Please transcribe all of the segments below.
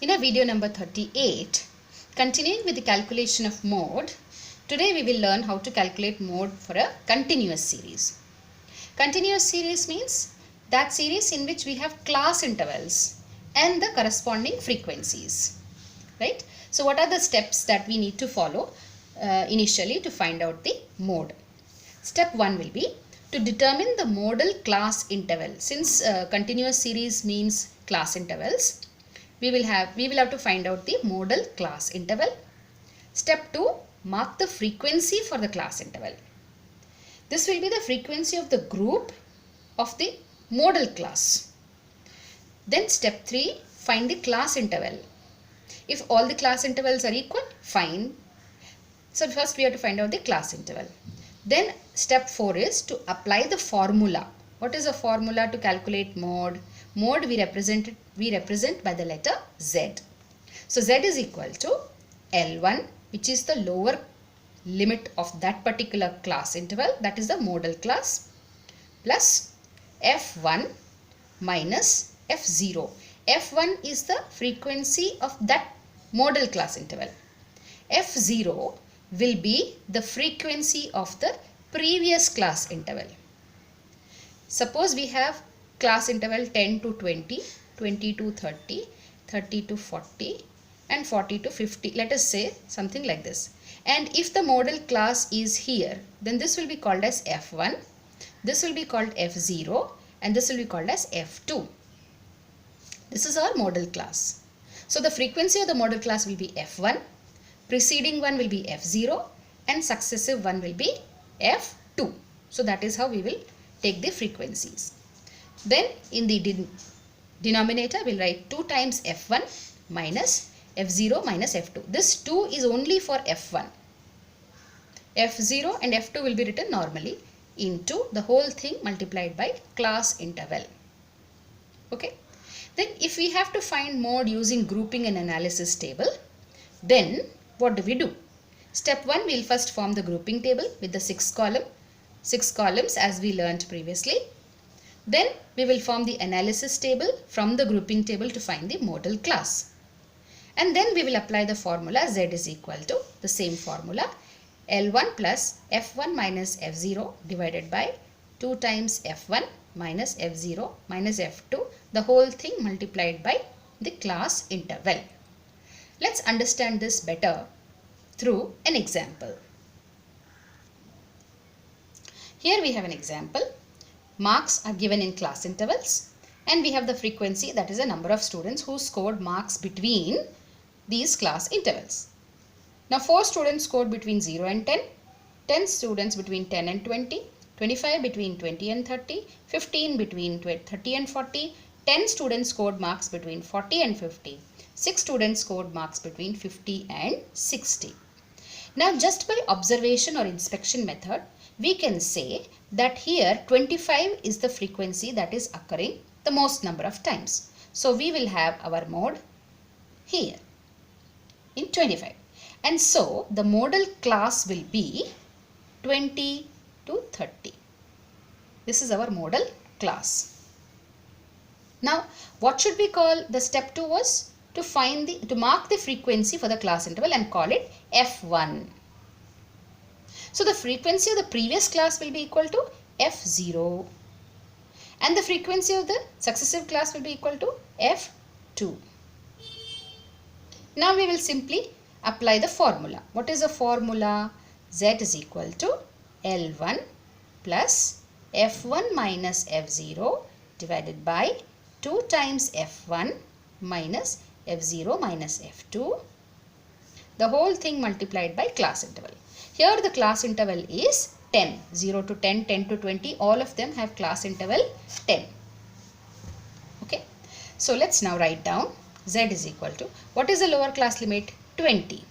In our video number 38, continuing with the calculation of mode, today we will learn how to calculate mode for a continuous series. Continuous series means that series in which we have class intervals and the corresponding frequencies, right? So what are the steps that we need to follow initially to find out the mode? Step 1 will be to determine the modal class interval. Since continuous series means class intervals, we will have to find out the modal class interval. Step 2, mark the frequency for the class interval. This will be the frequency of the group of the modal class. Then step 3, find the class interval. If all the class intervals are equal, fine. So first we have to find out the class interval. Then step 4 is to apply the formula. What is a formula to calculate mode? Mode we represent by the letter Z. So Z is equal to L1, which is the lower limit of that particular class interval, that is the modal class, plus F1 minus F0. F1 is the frequency of that modal class interval. F0 will be the frequency of the previous class interval. Suppose we have class interval 10 to 20, 20 to 30, 30 to 40 and 40 to 50. Let us say something like this. And if the modal class is here, then this will be called as F1, this will be called F0 and this will be called as F2. This is our modal class. So the frequency of the modal class will be F1, preceding one will be F0 and successive one will be F2. So that is how we will take the frequencies. Then in the denominator we will write 2 times F1 minus F0 minus F2. This 2 is only for F1. F0 and F2 will be written normally into the whole thing multiplied by class interval. Okay. Then if we have to find mode using grouping and analysis table, then what do? Step 1, we will first form the grouping table with the 6 columns as we learnt previously. Then we will form the analysis table from the grouping table to find the modal class. And then we will apply the formula Z is equal to the same formula L1 plus F1 minus F0 divided by 2 times F1 minus F0 minus F2, the whole thing multiplied by the class interval. Let's understand this better through an example. Here we have an example. Marks are given in class intervals and we have the frequency, that is the number of students who scored marks between these class intervals. Now 4 students scored between 0 and 10, 10 students between 10 and 20, 25 between 20 and 30, 15 between 30 and 40, 10 students scored marks between 40 and 50, 6 students scored marks between 50 and 60. Now just by observation or inspection method, we can say that here 25 is the frequency that is occurring the most number of times. So we will have our mode here in 25. And so the modal class will be 20 to 30. This is our modal class. Now what should we call? The step 2 was to mark the frequency for the class interval and call it F1. So the frequency of the previous class will be equal to F0 and the frequency of the successive class will be equal to F2. Now we will simply apply the formula. What is the formula? Z is equal to L1 plus F1 minus F0 divided by 2 times F1 minus F0 minus F2. The whole thing multiplied by class interval. Here the class interval is 10. 0 to 10, 10 to 20. All of them have class interval 10. Okay. So let's now write down Z is equal to, what is the lower class limit? 20.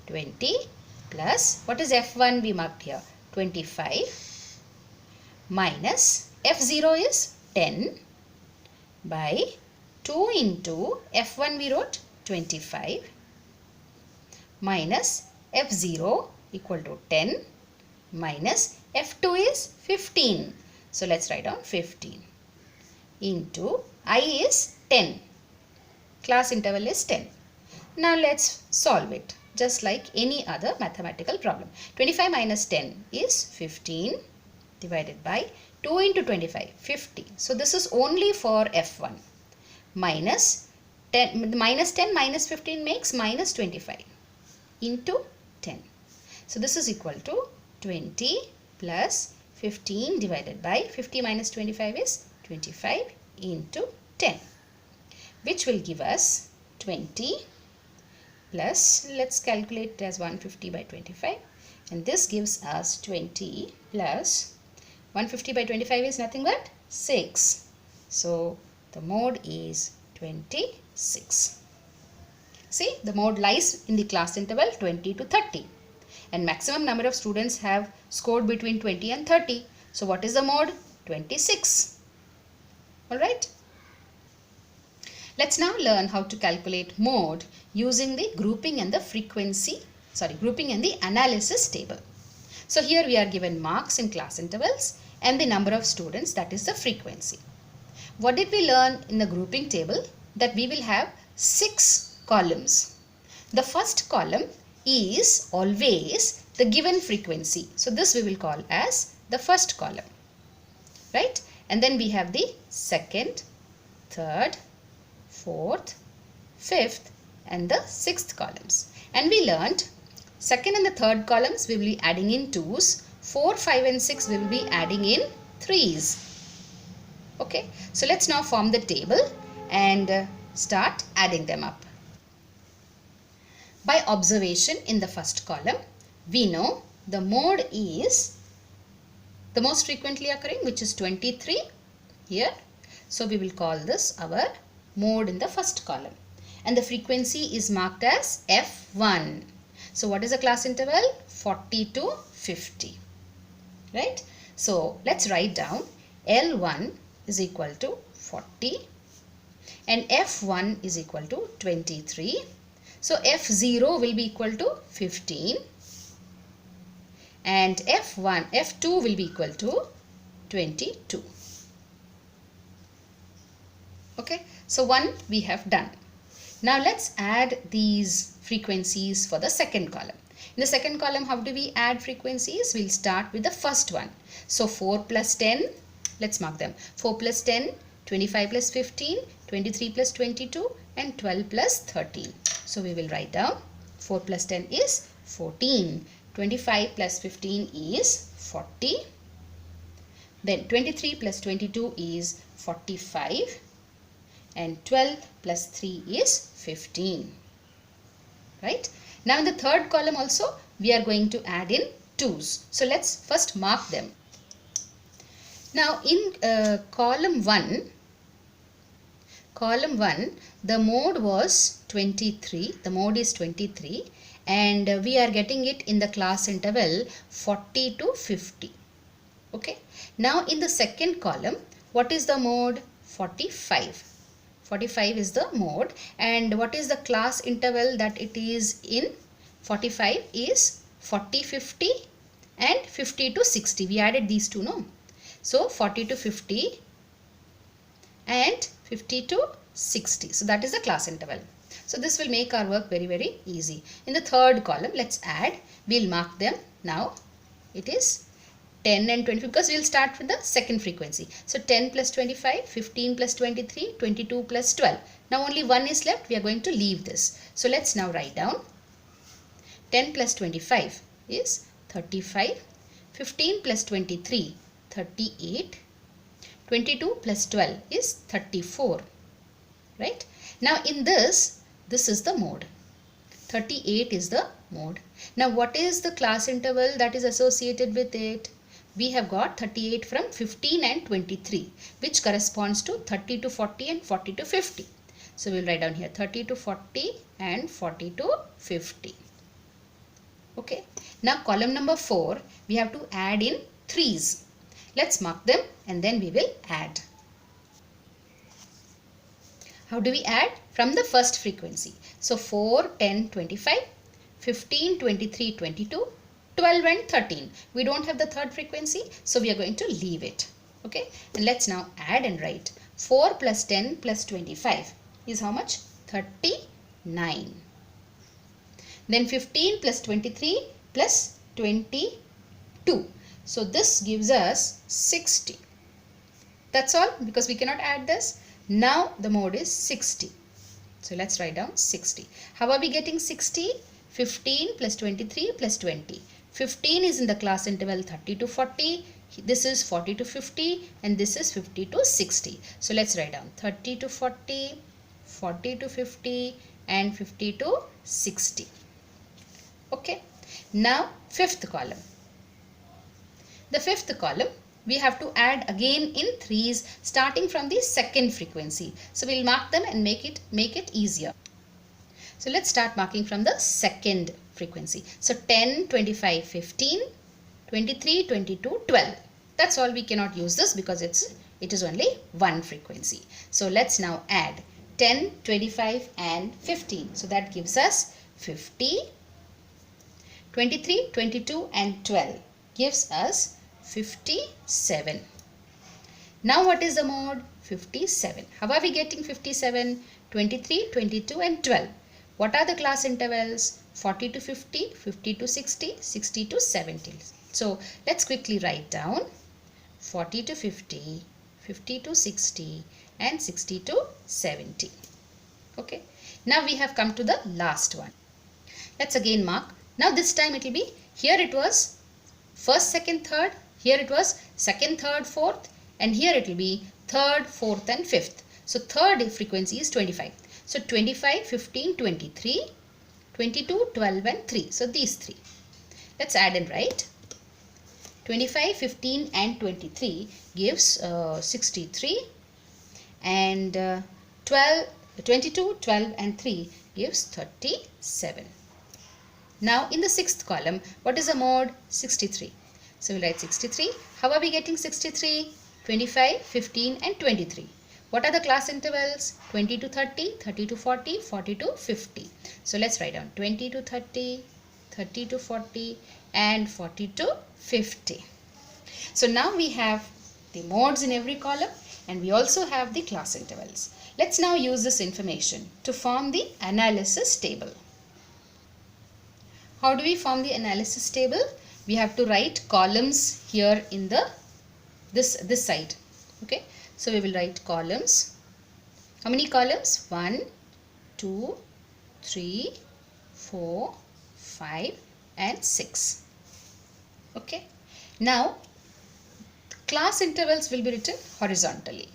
20 plus, what is F1 we marked here? 25 minus F0 is 10 by 2 into F1 we wrote 25 minus F0 equal to 10 minus F2 is 15. So let's write down 15 into I is 10. Class interval is 10. Now let's solve it just like any other mathematical problem. 25 minus 10 is 15 divided by 2 into 25, 50. So this is only for F1. Minus 10 minus 15 makes minus 25 into 10. So this is equal to 20 plus 15 divided by 50 minus 25 is 25 into 10, which will give us 20 plus, let's calculate it as 150 by 25, and this gives us 20 plus 150 by 25 is nothing but 6. So the mode is 26. See, the mode lies in the class interval 20 to 30, and maximum number of students have scored between 20 and 30. So what is the mode? 26. Alright. Let's now learn how to calculate mode using the grouping and the grouping and the analysis table. So here we are given marks in class intervals and the number of students, that is the frequency. What did we learn in the grouping table? That we will have 6 columns. The first column is always the given frequency. So this we will call as the first column, right? And then we have the second, third, fourth, fifth and the sixth columns. And we learned second and the third columns we will be adding in 2's, 4, 5 and 6 we will be adding in 3's. Okay, so let's now form the table and start adding them up. By observation in the first column, we know the mode is the most frequently occurring, which is 23 here. So we will call this our mode in the first column, and the frequency is marked as F1. So what is the class interval? 40 to 50, right? So let's write down L1 is equal to 40 and F1 is equal to 23. So F0 will be equal to 15 and F2 will be equal to 22. Okay, so 1 we have done. Now let's add these frequencies for the second column. In the second column, how do we add frequencies? We'll start with the first one. So 4 plus 10, let's mark them. 4 plus 10, 25 plus 15, 23 plus 22 and 12 plus 13. So we will write down 4 plus 10 is 14, 25 plus 15 is 40, then 23 plus 22 is 45 and 12 plus 3 is 15, right? Now in the third column also we are going to add in 2's. So let's first mark them. Now in column 1, the mode was 23, the mode is 23 and we are getting it in the class interval 40 to 50. Okay. Now in the second column, what is the mode? 45. 45 is the mode, and what is the class interval that it is in? 45 is 40 50 and 50 to 60. We added these two, no? So 40 to 50 and 50 to 60. So that is the class interval. So this will make our work very, very easy. In the third column, let's add. We'll mark them now. It is 10 and 20 because we'll start with the second frequency. So 10 plus 25, 15 plus 23, 22 plus 12. Now only 1 is left. We are going to leave this. So let's now write down 10 plus 25 is 35, 15 plus 23, 38, 22 plus 12 is 34, right? Now in this is the mode. 38 is the mode. Now what is the class interval that is associated with it? We have got 38 from 15 and 23, which corresponds to 30 to 40 and 40 to 50. So we will write down here 30 to 40 and 40 to 50. Okay. Now column number 4, we have to add in 3's. Let's mark them and then we will add. How do we add? From the first frequency. So 4, 10, 25, 15, 23, 22, 12 and 13. We don't have the third frequency, so we are going to leave it. Okay. And let's now add and write 4 plus 10 plus 25 is how much? 39. Then 15 plus 23 plus 22. So this gives us 60. That's all, because we cannot add this. Now the mode is 60. So let's write down 60. How are we getting 60? 15 plus 23 plus 20. 15 is in the class interval 30 to 40. This is 40 to 50 and this is 50 to 60. So let's write down 30 to 40, 40 to 50 and 50 to 60. Okay. Now fifth column. The fifth column we have to add again in threes starting from the second frequency. So we'll mark them and make it easier. So let's start marking from the second frequency. So 10, 25, 15, 23, 22, 12. That's all. We cannot use this because it is only one frequency. So let's now add 10, 25 and 15. So that gives us 50. 23, 22 and 12 gives us 57. Now what is the mode? 57. How are we getting 57? 23, 22 and 12. What are the class intervals? 40 to 50, 50 to 60, 60 to 70. So let's quickly write down 40 to 50, 50 to 60 and 60 to 70. Okay. Now we have come to the last one. Let's again mark. Now this time it will be, here it was first, second, third. Here it was second, third, fourth, and here it will be third, fourth and fifth. So third frequency is 25. So 25, 15, 23, 22, 12 and 3. So these three. Let's add and write. 25, 15 and 23 gives 63 and 22, 12 and 3 gives 37. Now in the sixth column, what is the mode? 63. So we'll write 63. How are we getting 63? 25, 15 and 23. What are the class intervals? 20 to 30, 30 to 40, 40 to 50. So let's write down 20 to 30, 30 to 40 and 40 to 50. So now we have the modes in every column and we also have the class intervals. Let's now use this information to form the analysis table. How do we form the analysis table? We have to write columns here in the this side. Okay. So we will write columns. How many columns? 1, 2, 3, 4, 5 and 6. Okay. Now class intervals will be written horizontally.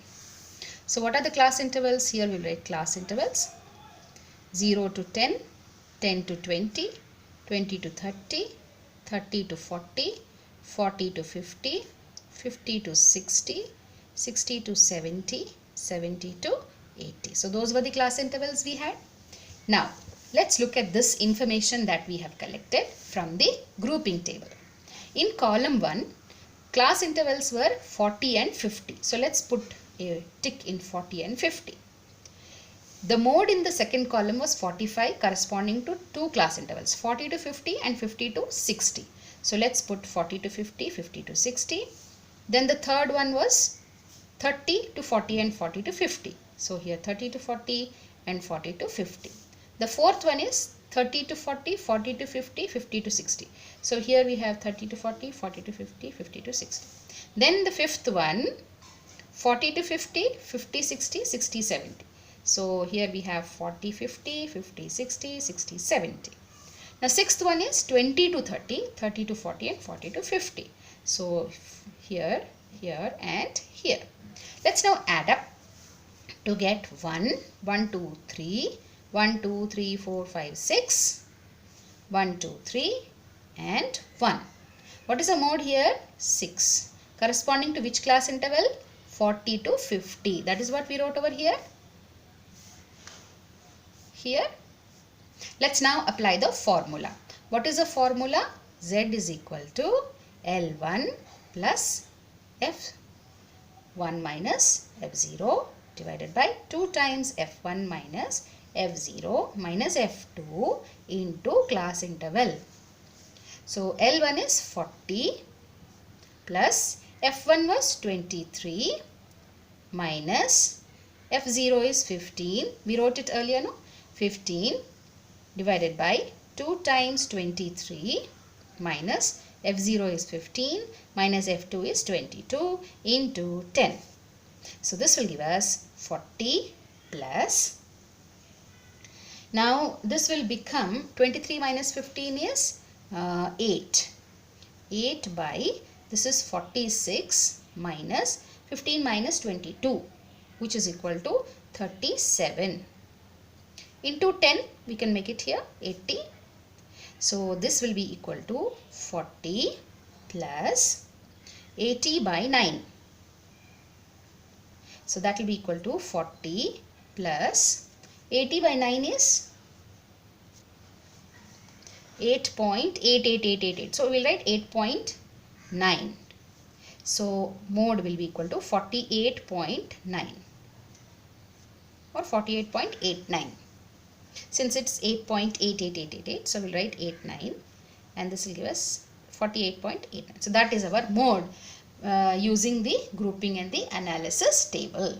So what are the class intervals? Here we will write class intervals 0 to 10, 10 to 20, 20 to 30, 30 to 40, 40 to 50, 50 to 60, 60 to 70, 70 to 80. So those were the class intervals we had. Now let's look at this information that we have collected from the grouping table. In column 1, class intervals were 40 and 50. So let's put a tick in 40 and 50. The mode in the second column was 45 corresponding to two class intervals 40 to 50 and 50 to 60. So let's put 40 to 50, 50 to 60. Then the third one was 30 to 40 and 40 to 50. So here 30 to 40 and 40 to 50. The fourth one is 30 to 40, 40 to 50, 50 to 60. So here we have 30 to 40, 40 to 50, 50 to 60. Then the fifth one 40 to 50, 50, 60, 60, 70. So here we have 40, 50, 50, 60, 60, 70. Now sixth one is 20 to 30, 30 to 40 and 40 to 50. So here, here and here. Let's now add up to get 1, 1, 2, 3, 1, 2, 3, 4, 5, 6, 1, 2, 3 and 1. What is the mode here? 6. Corresponding to which class interval? 40 to 50. That is what we wrote over here. Here. Let's now apply the formula. What is the formula? Z is equal to L1 plus F1 minus F0 divided by 2 times F1 minus F0 minus F2 into class interval. So L1 is 40 plus F1 was 23 minus F0 is 15. We wrote it earlier, no? 15 divided by 2 times 23 minus F0 is 15 minus F2 is 22 into 10. So this will give us 40 plus. Now this will become 23 minus 15 is 8. 8 by, this is 46 minus 15 minus 22, which is equal to 37. Into 10 we can make it here 80. So this will be equal to 40 plus 80 by 9. So that will be equal to 40 plus 80 by 9 is 8.88888. So we will write 8.9. So mode will be equal to 48.9 or 48.89. Since it's 8.88888, so we'll write 89 and this will give us 48.89. So that is our mode using the grouping and the analysis table.